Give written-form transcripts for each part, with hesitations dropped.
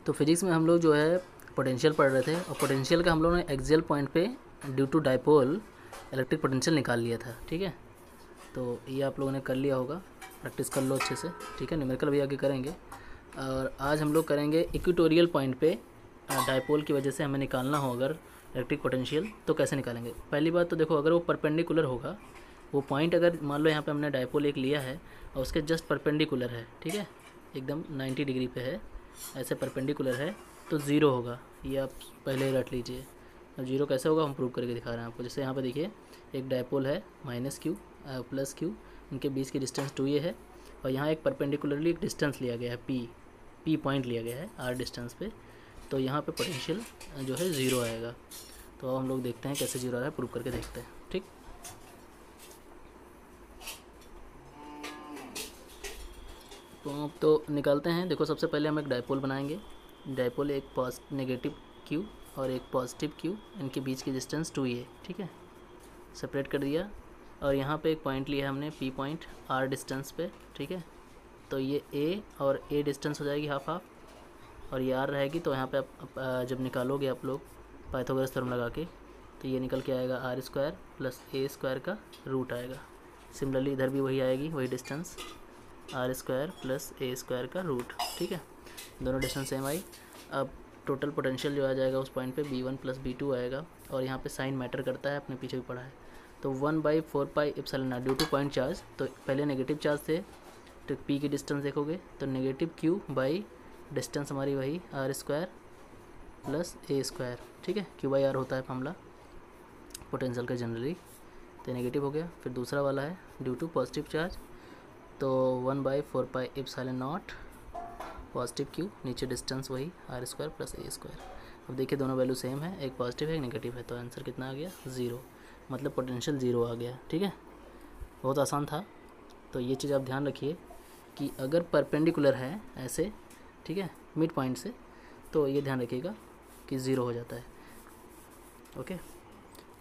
तो फिजिक्स में हम लोग जो है पोटेंशियल पढ़ रहे थे, और पोटेंशियल का हम लोगों ने एक्सियल पॉइंट पे due to dipole electric potential निकाल लिया था। ठीक है, तो ये आप लोगों ने कर लिया होगा, प्रैक्टिस कर लो अच्छे से। ठीक है, न्यूमेरिकल भी आगे करेंगे। और आज हम लोग करेंगे इक्वेटोरियल पॉइंट पे डाइपोल की वजह से हमें निकालना हो अगर इलेक्ट्रिक पोटेंशियल, तो कैसे निकालेंगे। पहली बात तो देखो, अगर वो परपेंडिकुलर होगा, वो पॉइंट अगर मान लो यहाँ पे हमने डाइपोल एक लिया है और उसके जस्ट परपेंडिकुलर है, ठीक है, एकदम 90 डिग्री पे है, ऐसे परपेंडिकुलर है, तो ज़ीरो होगा। ये आप पहले ही रट लीजिए। अब जीरो कैसे होगा हम प्रूव करके दिखा रहे हैं आपको। जैसे यहाँ पे देखिए, एक डाइपोल है माइनस क्यू प्लस क्यू, इनके बीच की डिस्टेंस 2 ये है, और यहाँ एक परपेंडिकुलरली एक डिस्टेंस लिया गया है पी पॉइंट लिया गया है आर डिस्टेंस पे, तो यहाँ पे पोटेंशियल जो है ज़ीरो आएगा। तो अब हम लोग देखते हैं कैसे ज़ीरो आ रहा है, प्रूव करके देखते हैं। ठीक, तो निकालते हैं। देखो, सबसे पहले हम एक डाइपोल बनाएंगे। डाइपोल एक नेगेटिव क्यू और एक पॉजिटिव क्यू, इनके बीच की डिस्टेंस 2 ये, ठीक है, सेपरेट कर दिया। और यहाँ पे एक पॉइंट लिया हमने पी पॉइंट आर डिस्टेंस पे, ठीक है, तो ये ए और ए डिस्टेंस हो जाएगी हाफ हाफ, और ये आर रहेगी। तो यहाँ पे आप जब निकालोगे आप लोग पाइथागोरस थ्योरम लगा के, तो ये निकल के आएगा r square plus a square का रूट आएगा। सिमिलरली इधर भी वही आएगी, वही distance r square plus a square का रूट, ठीक है, दोनों डिस्टेंस सेम आई। अब टोटल पोटेंशियल जो आ जाएगा उस पॉइंट पे B1 प्लस B2 आएगा, और यहाँ पे साइन मैटर करता है, अपने पीछे भी पढ़ा है। तो 1/4 pi epsilon not due two point charge, तो पहले नेगेटिव चार्ज थे, तो P की डिस्टेंस देखोगे तो नेगेटिव Q बाई डिस्टेंस हमारी वही r square plus a square, ठीक है, Q/R होता है फॉर्मूला पोटेंशियल का जनरली, तो नेगेटिव हो गया। फिर दूसरा वाला है ड्यू टू पॉजिटिव चार्ज, तो 1/4 pi epsilon naught positive q, नीचे डिस्टेंस वही r square plus a square. अब देखिए दोनों वैल्यू सेम है, एक पॉजिटिव है एक नेगेटिव है, तो आंसर कितना आ गया, ज़ीरो, मतलब पोटेंशियल ज़ीरो आ गया। ठीक है, बहुत आसान था। तो ये चीज़ आप ध्यान रखिए कि अगर परपेंडिकुलर है ऐसे, ठीक है, मिड पॉइंट से, तो ये ध्यान रखिएगा कि ज़ीरो हो जाता है। ओके,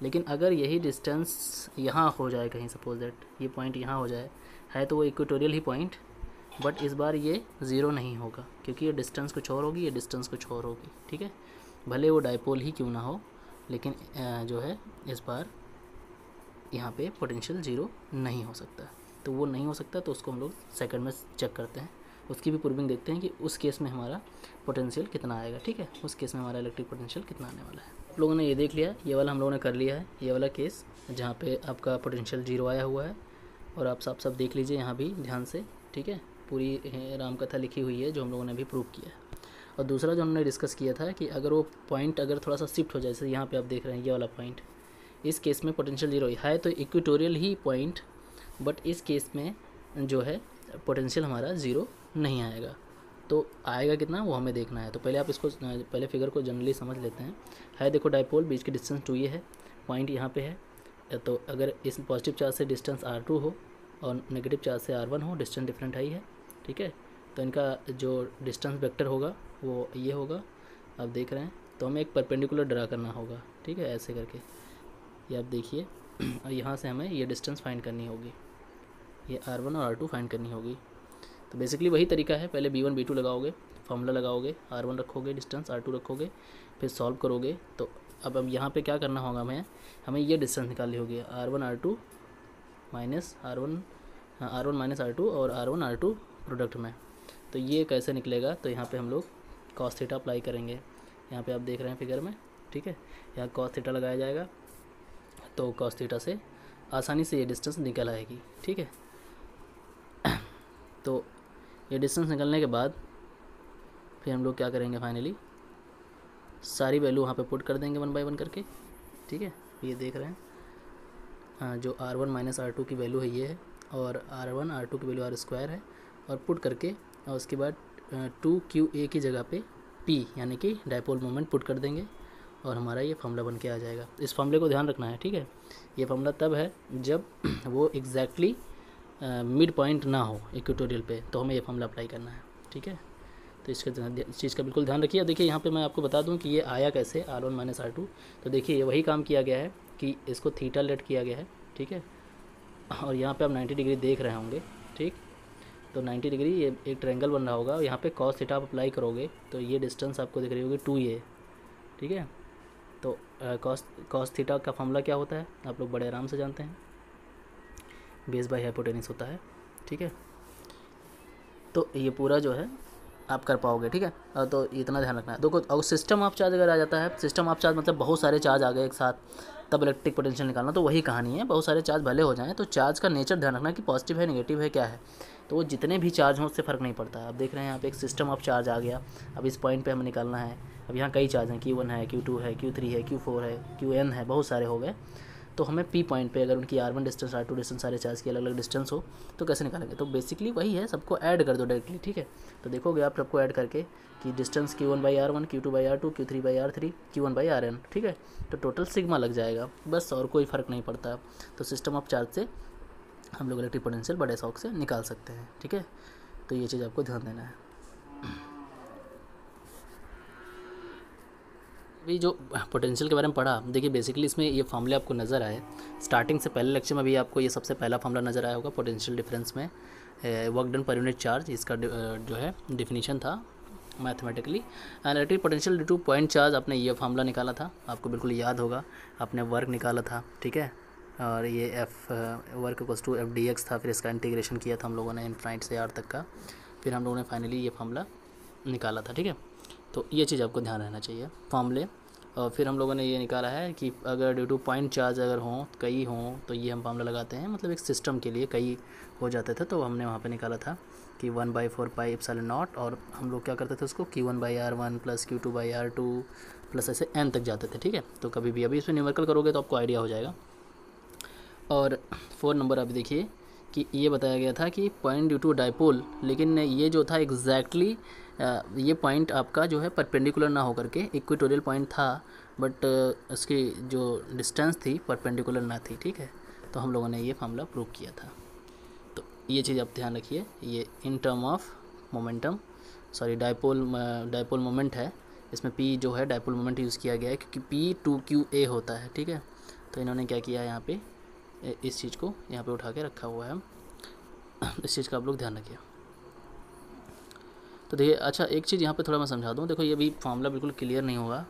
लेकिन अगर यही डिस्टेंस यहाँ हो जाए कहीं, सपोज दैट ये पॉइंट यहाँ हो जाए, है तो वो इक्वेटोरियल ही पॉइंट, बट इस बार ये ज़ीरो नहीं होगा, क्योंकि ये डिस्टेंस कुछ और होगी, ये डिस्टेंस कुछ और होगी। ठीक है, भले वो डाइपोल ही क्यों ना हो, लेकिन जो है इस बार यहाँ पे पोटेंशियल ज़ीरो नहीं हो सकता। तो वो नहीं हो सकता, तो उसको हम लोग सेकंड में चेक करते हैं, उसकी भी प्रूविंग देखते हैं कि उस केस में हमारा पोटेंशियल कितना आएगा। ठीक है, उस केस में हमारा इलेक्ट्रिक पोटेंशियल कितना आने वाला है। आप लोगों ने ये देख लिया, ये वाला हम लोगों ने कर लिया है, ये वाला केस जहाँ पे आपका पोटेंशियल ज़ीरो आया हुआ है। और आप सब देख लीजिए यहाँ भी ध्यान से, ठीक है, पूरी रामकथा लिखी हुई है जो हम लोगों ने भी प्रूव किया है। और दूसरा जो हमने डिस्कस किया था कि अगर वो पॉइंट अगर थोड़ा सा शिफ्ट हो जाए, जैसे यहाँ पे आप देख रहे हैं ये वाला पॉइंट, इस केस में पोटेंशियल ज़ीरो है, तो इक्वेटोरियल ही पॉइंट, बट इस केस में जो है पोटेंशियल हमारा ज़ीरो नहीं आएगा। तो आएगा कितना वो हमें देखना है। तो पहले आप इसको, पहले फिगर को जनरली समझ लेते हैं। है देखो डाइपोल, बीच की डिस्टेंस 2 ये है, पॉइंट यहाँ पे है, तो अगर इस पॉजिटिव चार्ज से डिस्टेंस R2 हो और नेगेटिव चार्ज से R1 हो, डिस्टेंस डिफरेंट है ही है, ठीक है, तो इनका जो डिस्टेंस वेक्टर होगा वो ये होगा, आप देख रहे हैं। तो हमें एक परपेंडिकुलर ड्रा करना होगा, ठीक है, ऐसे करके, ये आप देखिए, और यहाँ से हमें ये डिस्टेंस फाइंड करनी होगी, ये R1 और R2 फाइंड करनी होगी। तो बेसिकली वही तरीका है, पहले B1 B2 लगाओगे, फार्मूला लगाओगे, R1 रखोगे डिस्टेंस, R2 रखोगे, फिर सॉल्व करोगे। तो अब यहाँ पे क्या करना होगा, हमें ये डिस्टेंस निकालनी होगी, R1 R2 minus R1 minus R2 और R1 R2 प्रोडक्ट में। तो ये कैसे निकलेगा, तो यहाँ पे हम लोग cos थीटा अप्लाई करेंगे। यहाँ पे आप देख रहे हैं फिगर में, ठीक है, यहाँ cos थीटा लगाया जाएगा, तो cos थीटा से आसानी से ये डिस्टेंस निकल आएगी। ठीक है, तो ये डिस्टेंस निकलने के बाद फिर हम लोग क्या करेंगे, फाइनली सारी वैल्यू वहाँ पे पुट कर देंगे 1 बाय 1 करके। ठीक है, ये देख रहे हैं, हाँ, जो R1 माइनस R2 की वैल्यू है ये है, और R1 R2 की वैल्यू R स्क्वायर है, और पुट करके, और उसके बाद 2QA की जगह पे P यानी कि डाइपोल मोमेंट पुट कर देंगे, और हमारा ये फार्मूला बन के आ जाएगा। इस फार्मूले को ध्यान रखना है, ठीक है, ये फार्मूला तब है जब वो एग्जैक्टली मिड पॉइंट ना हो इक्वेटोरियल पे, तो हमें ये फार्मूला अप्लाई करना है। ठीक है, तो इस चीज़ का बिल्कुल ध्यान रखिए। देखिए यहाँ पे मैं आपको बता दूँ कि ये आया कैसे, R1 माइनस R2, तो देखिए ये वही काम किया गया है कि इसको थीटा लेट किया गया है, ठीक है, और यहाँ पे आप 90 डिग्री देख रहे होंगे, ठीक, तो 90 डिग्री ये एक ट्रायंगल बन रहा होगा, यहाँ पे cos थीटा आप अप्लाई करोगे तो ये डिस्टेंस आपको दिख रही होगी 2a, ठीक है। तो cos थीटा का फॉर्मूला क्या होता है आप लोग बड़े आराम से जानते हैं, बेस बाय हाइपोटेनस होता है, ठीक है। तो ये पूरा जो है आप कर पाओगे, ठीक है। तो इतना ध्यान रखना है। देखो और सिस्टम ऑफ चार्ज अगर आ जाता है, सिस्टम ऑफ चार्ज मतलब बहुत सारे चार्ज आ गए एक साथ, तब इलेक्ट्रिक पोटेंशियल निकालना, तो वही कहानी है। बहुत सारे चार्ज भले हो जाएं तो चार्ज का नेचर ध्यान रखना कि पॉजिटिव है नेगेटिव है क्या है, तो वो जितने भी चार्ज हों उससे फ़र्क नहीं पड़ता। आप देख रहे हैं यहाँ पे एक सिस्टम ऑफ चार्ज आ गया, अब इस पॉइंट पे हमें निकालना है। अब यहाँ कई चार्ज हैं, Q1 है, Q2 है, Q3 है, Q4 है, Qn है, बहुत सारे हो गए। तो हमें P पॉइंट पे अगर उनकी R1 डिस्टेंस R2 डिस्टेंस सारे चार्ज की अलग अलग डिस्टेंस हो तो कैसे निकालेंगे, तो बेसिकली वही है, सबको ऐड कर दो डायरेक्टली, ठीक है। तो देखोगे आप सबको ऐड करके कि distance Q1/R1, Q2/R2, Q3/R3, Q1/Rn, ठीक है। तो टोटल सिग्मा लग जाएगा बस, और कोई फ़र्क नहीं पड़ता। तो सिस्टम ऑफ चार्ज से हम लोग इलेक्ट्रिक पोटेंशियल बड़े शौक से निकाल सकते हैं, ठीक है। तो ये चीज़ आपको ध्यान देना है। अभी जो पोटेंशियल के बारे में पढ़ा, देखिए बेसिकली इसमें ये फार्मूले आपको नज़र आए स्टार्टिंग से, पहले लेक्चर में भी आपको ये सबसे पहला फार्मूला नज़र आया होगा पोटेंशियल डिफरेंस में, work done per unit charge, इसका जो है डिफिनीशन था mathematically. Electric potential due two point charge, आपने ये फार्मूला निकाला था, आपको बिल्कुल याद होगा, आपने वर्क निकाला था, ठीक है। और ये F work equals to FdX था, फिर इसका इंटीग्रेशन किया था हम लोगों ने इनफाइनाइट से R तक का, फिर हम लोगों ने फाइनली ये फार्मूला निकाला था, ठीक है। तो ये चीज़ आपको ध्यान रहना चाहिए फार्मूले। और फिर हम लोगों ने ये निकाला है कि अगर ड्यू टू पॉइंट चार्ज अगर हों, कई हों, तो ये हम फार्मूला लगाते हैं, मतलब एक सिस्टम के लिए कई हो जाते थे तो हमने वहाँ पे निकाला था कि 1/4 पाई एप्सिलॉन नॉट, और हम लोग क्या करते थे उसको Q1/R1 प्लस Q2/R2 प्लस ऐसे n तक जाते थे, ठीक है। तो कभी भी अभी इसमें न्यूमेरिकल करोगे तो आपको आइडिया हो जाएगा। और 4 नंबर अभी देखिए कि ये बताया गया था कि पॉइंट ड्यू टू डाइपोल, लेकिन ये जो था एग्जैक्टली ये पॉइंट आपका जो है परपेंडिकुलर ना होकर के इक्वेटोरियल पॉइंट था, बट उसकी जो डिस्टेंस थी परपेंडिकुलर ना थी, ठीक है। तो हम लोगों ने ये फार्मूला प्रूव किया था। तो ये चीज़ आप ध्यान रखिए, ये in term of momentum, sorry dipole moment है, इसमें P जो है डाइपोल मोमेंट यूज़ किया गया है क्योंकि P 2QA होता है, ठीक है। तो इन्होंने क्या किया है यहाँ पे, इस चीज़ को यहाँ पे उठा के रखा हुआ है, इस चीज़ का आप लोग ध्यान रखिए। तो देखिए, अच्छा एक चीज़ यहाँ पे थोड़ा मैं समझा दूँ, देखो ये भी फार्मूला बिल्कुल क्लियर नहीं होगा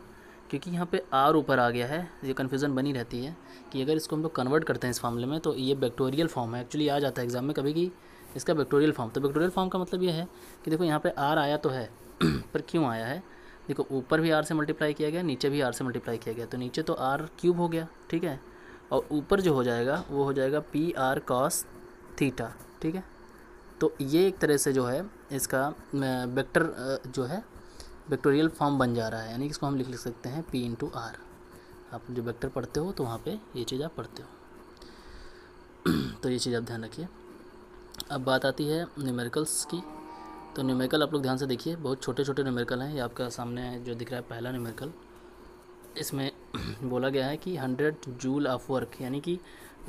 क्योंकि यहाँ पे R ऊपर आ गया है, ये कन्फ्यूज़न बनी रहती है कि अगर इसको हम लोग कन्वर्ट करते हैं इस फार्मूले में तो ये वेक्टोरियल फॉर्म है, एक्चुअली आ जाता है एग्जाम में कभी कि इसका वेक्टोरियल फॉर्म। तो वेक्टोरियल फॉर्म का मतलब ये है कि देखो यहाँ पे R आया तो है पर क्यों आया है, देखो ऊपर भी R से मल्टीप्लाई किया गया, नीचे भी R से मल्टीप्लाई किया गया, तो नीचे तो R क्यूब हो गया, ठीक है, और ऊपर जो हो जाएगा वो हो जाएगा PR cos थीटा, ठीक है। तो ये एक तरह से जो है इसका वेक्टर जो है वेक्टोरियल फॉर्म बन जा रहा है, यानी कि इसको हम लिख सकते हैं P × R। आप जो वेक्टर पढ़ते हो तो वहाँ पे ये चीज़ आप पढ़ते हो तो ये चीज़ आप ध्यान रखिए। अब बात आती है न्यूमेरिकल्स की, तो न्यूमेरिकल आप लोग ध्यान से देखिए, बहुत छोटे छोटे न्यूमेरिकल हैं। ये आपका सामने जो दिख रहा है पहला न्यूमेरिकल, इसमें बोला गया है कि 100 जूल ऑफ वर्क, यानी कि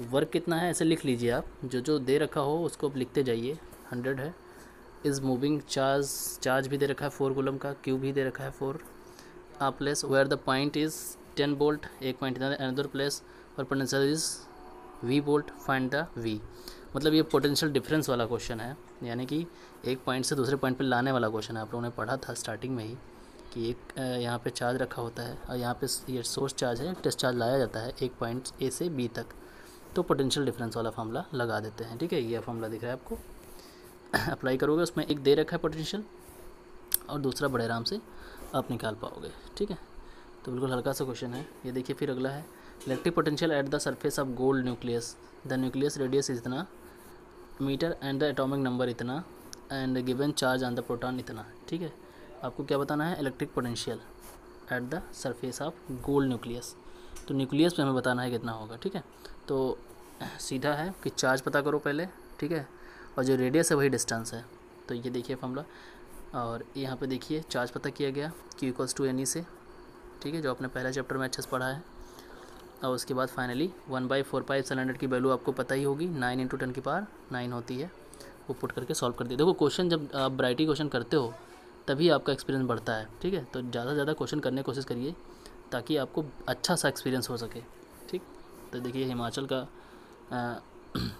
वर्क कितना है ऐसे लिख लीजिए आप, जो जो दे रखा हो उसको आप लिखते जाइए। 100 है, इज़ मूविंग चार्ज भी दे रखा है 4 कूलम का, क्यू भी दे रखा है 4 place, where the point is 10 volt, एक पॉइंट अनदर प्लेस, और potential is V volt, find the V। मतलब ये पोटेंशियल डिफरेंस वाला क्वेश्चन है, यानी कि एक पॉइंट से दूसरे पॉइंट पे लाने वाला क्वेश्चन है। आप लोगों ने पढ़ा था स्टार्टिंग में ही कि एक यहाँ पे चार्ज रखा होता है और यहाँ पे ये सोर्स चार्ज है, टेस्ट चार्ज लाया जाता है एक पॉइंट A से B तक, तो पोटेंशियल डिफरेंस वाला फार्मूला लगा देते हैं, ठीक है। ये फार्मूला दिख रहा है आपको, अप्लाई करोगे उसमें एक दे रखा है पोटेंशियल और दूसरा बड़े आराम से आप निकाल पाओगे, ठीक है। तो बिल्कुल हल्का सा क्वेश्चन है ये। देखिए फिर अगला है electric potential at the surface of gold nucleus, the nucleus radius इतना metre and the atomic number इतना and given charge on the proton इतना, ठीक है। आपको क्या बताना है, electric potential at the surface of gold nucleus, तो न्यूक्लियस पे हमें बताना है कितना होगा, ठीक है। तो सीधा है कि चार्ज पता करो पहले, ठीक है, और जो रेडियस है वही डिस्टेंस है। तो ये देखिए फॉर्मूला, और यहाँ पे देखिए चार्ज पता किया गया Q = Ne से, ठीक है, जो आपने पहला चैप्टर में अच्छे से पढ़ा है। और उसके बाद फाइनली 1/4 पाई एप्सिलॉन की वैल्यू आपको पता ही होगी, 9 × 10⁹ होती है, वो पुट करके सॉल्व कर दिए। देखो क्वेश्चन जब आप वैरायटी क्वेश्चन करते हो तभी आपका एक्सपीरियंस बढ़ता है, ठीक है। तो ज़्यादा से ज़्यादा क्वेश्चन करने की कोशिश करिए ताकि आपको अच्छा सा एक्सपीरियंस हो सके, ठीक। तो देखिए हिमाचल का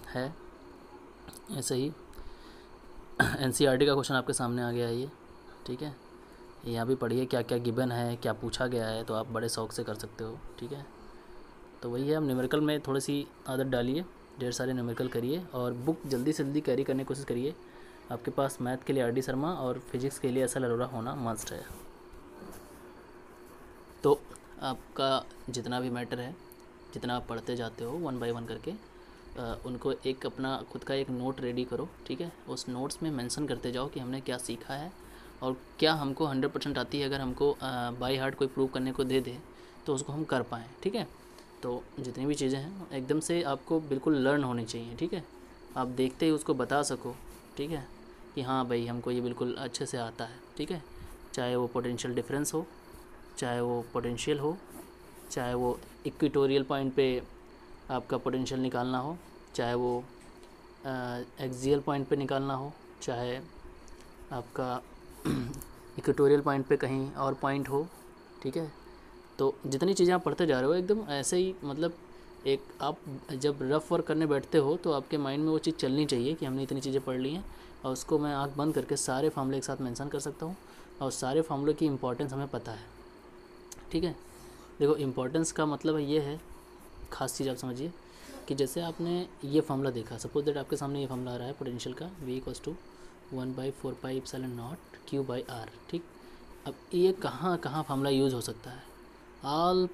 है ऐसे ही एनसीईआरटी का क्वेश्चन आपके सामने आ गया है ये, ठीक है। यहाँ भी पढ़िए क्या क्या गिवन है, क्या पूछा गया है, तो आप बड़े शौक से कर सकते हो, ठीक है। तो वही है, आप न्यूमेरिकल में थोड़ी सी आदत डालिए, ढेर सारे न्यूमेरिकल करिए और बुक जल्दी से जल्दी कैरी करने की कोशिश करिए। आपके पास मैथ के लिए आर डी शर्मा और फिजिक्स के लिए SL अरोड़ा होना मस्ट है। तो आपका जितना भी मैटर है, जितना आप पढ़ते जाते हो 1 बाय 1 करके, उनको एक अपना खुद का एक नोट रेडी करो, ठीक है। उस नोट्स में मेंशन करते जाओ कि हमने क्या सीखा है और क्या हमको 100% आती है। अगर हमको बाय हार्ट कोई प्रूव करने को दे दे तो उसको हम कर पाएँ, ठीक है। तो जितनी भी चीज़ें हैं एकदम से आपको बिल्कुल लर्न होनी चाहिए, ठीक है। आप देखते ही उसको बता सको, ठीक है, कि हाँ भाई हमको ये बिल्कुल अच्छे से आता है, ठीक है। चाहे वो पोटेंशियल डिफरेंस हो, चाहे वो पोटेंशियल हो, चाहे वो इक्वेटोरियल पॉइंट पे आपका पोटेंशियल निकालना हो, चाहे वो एक्सियल पॉइंट पे निकालना हो, चाहे आपका इक्वेटोरियल पॉइंट पे कहीं और पॉइंट हो, ठीक है। तो जितनी चीज़ें आप पढ़ते जा रहे हो एकदम ऐसे ही, मतलब एक आप जब रफ वर्क करने बैठते हो तो आपके माइंड में वो चीज़ चलनी चाहिए कि हमने इतनी चीज़ें पढ़ ली हैं और उसको मैं आँख बंद करके सारे फार्मूले एक साथ मेंशन कर सकता हूँ और सारे फार्मूले की इंपॉर्टेंस हमें पता है, ठीक है। देखो इंपॉर्टेंस का मतलब ये है, ख़ास चीज़ आप समझिए कि जैसे आपने ये फार्मूला देखा, सपोज दैट आपके सामने ये फार्मूला आ रहा है पोटेंशियल का, V = 1/4πε0 Q/r, ठीक। अब ये कहाँ कहाँ फार्मूला यूज़ हो सकता है, ऑल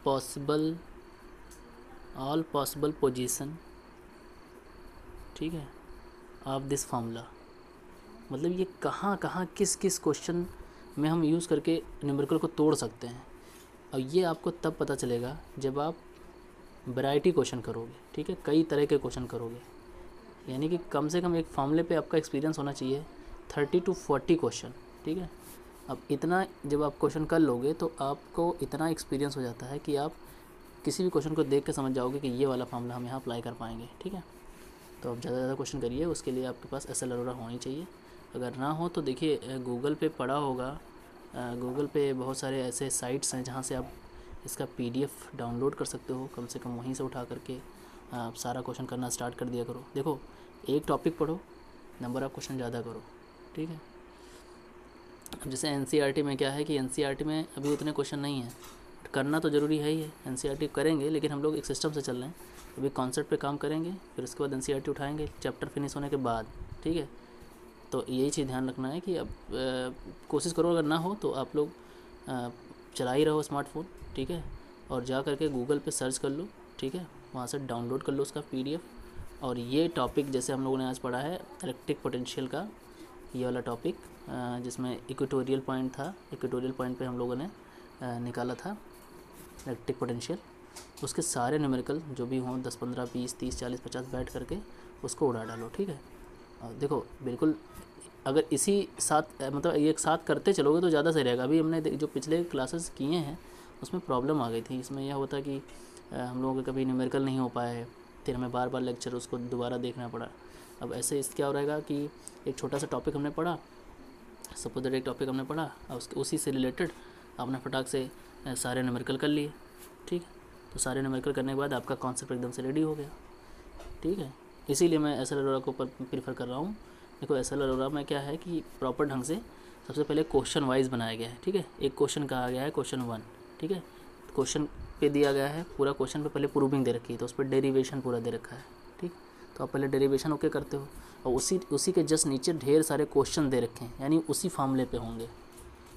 पॉसिबल पोजीशन, ठीक है, ऑफ दिस फार्मूला। मतलब ये कहाँ कहाँ किस किस क्वेश्चन में हम यूज़ करके न्यूमेरिकल को तोड़ सकते हैं। और ये आपको तब पता चलेगा जब आप वैरायटी क्वेश्चन करोगे, ठीक है, कई तरह के क्वेश्चन करोगे। यानी कि कम से कम एक फार्मूले पे आपका एक्सपीरियंस होना चाहिए 30 to 40 क्वेश्चन, ठीक है। अब इतना जब आप क्वेश्चन कर लोगे तो आपको इतना एक्सपीरियंस हो जाता है कि आप किसी भी क्वेश्चन को देख के समझ जाओगे कि ये वाला फार्मूला हम यहाँ अप्लाई कर पाएंगे, ठीक है। तो आप ज़्यादा क्वेश्चन करिए, उसके लिए आपके पास SL अरोड़ा होनी चाहिए। अगर ना हो तो देखिए गूगल पे पढ़ा होगा, गूगल पे बहुत सारे ऐसे साइट्स हैं जहाँ से आप इसका PDF डाउनलोड कर सकते हो। कम से कम वहीं से उठा करके आप सारा क्वेश्चन करना स्टार्ट कर दिया करो। देखो एक टॉपिक पढ़ो, नंबर ऑफ़ क्वेश्चन ज़्यादा करो, ठीक है। अब जैसे NCERT में क्या है कि NCERT में अभी उतने क्वेश्चन नहीं हैं, करना तो ज़रूरी है ही है, NCERT करेंगे, लेकिन हम लोग एक सिस्टम से चल रहे हैं। अभी कॉन्सेप्ट पे काम करेंगे, फिर उसके बाद NCERT उठाएंगे चैप्टर फिनिश होने के बाद, ठीक है। तो यही चीज़ ध्यान रखना है कि अब कोशिश करो, अगर ना हो तो आप लोग चला ही रहो स्मार्टफोन, ठीक है, और जा करके गूगल पे सर्च कर लो, ठीक है, वहाँ से डाउनलोड कर लो उसका PDF। और ये टॉपिक जैसे हम लोगों ने आज पढ़ा है इलेक्ट्रिक पोटेंशियल का, ये वाला टॉपिक जिसमें इक्वेटोरियल पॉइंट था, इक्वेटोरियल पॉइंट पे हम लोगों ने निकाला था इलेक्ट्रिक पोटेंशियल, उसके सारे न्यूमेरिकल जो भी हों 10, 15, 20, 30, 40, 50 बैठ करके उसको उड़ा डालो, ठीक है। और देखो बिल्कुल अगर इसी साथ मतलब एक साथ करते चलोगे तो ज़्यादा सही रहेगा। अभी हमने जो पिछले क्लासेस किए हैं उसमें प्रॉब्लम आ गई थी। इसमें यह होता कि हम लोगों का कभी न्यूमेरिकल नहीं हो पाए, फिर हमें बार बार लेक्चर उसको दोबारा देखना पड़ा। अब ऐसे इस क्या हो रहेगा कि एक छोटा सा टॉपिक हमने पढ़ा, सपोज दैट एक टॉपिक हमने पढ़ा और उसके उसी से रिलेटेड आपने फटाक से सारे न्यूमेरिकल कर लिए, ठीक है। तो सारे न्यूमेरिकल करने के बाद आपका कॉन्सेप्ट एकदम से रेडी हो गया, ठीक है। इसीलिए मैं SL अरोड़ा को प्रीफर कर रहा हूँ। देखो SL अरोड़ा में क्या है कि प्रॉपर ढंग से सबसे पहले क्वेश्चन वाइज बनाया गया है, ठीक है। एक क्वेश्चन कहा गया है क्वेश्चन 1, ठीक है, क्वेश्चन पे दिया गया है पूरा क्वेश्चन पे पहले प्रूविंग दे रखी है, तो उस पर डेरिवेशन पूरा दे रखा है, ठीक। तो आप पहले डेरिवेशन ओके करते हो और उसी के जस्ट नीचे ढेर सारे क्वेश्चन दे रखे हैं, यानी उसी फार्मूले पे होंगे।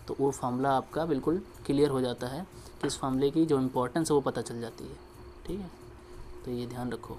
तो वो फार्मूला आपका बिल्कुल क्लियर हो जाता है कि इस फार्मूले की जो इम्पोर्टेंस है वो पता चल जाती है, ठीक है। तो ये ध्यान रखो।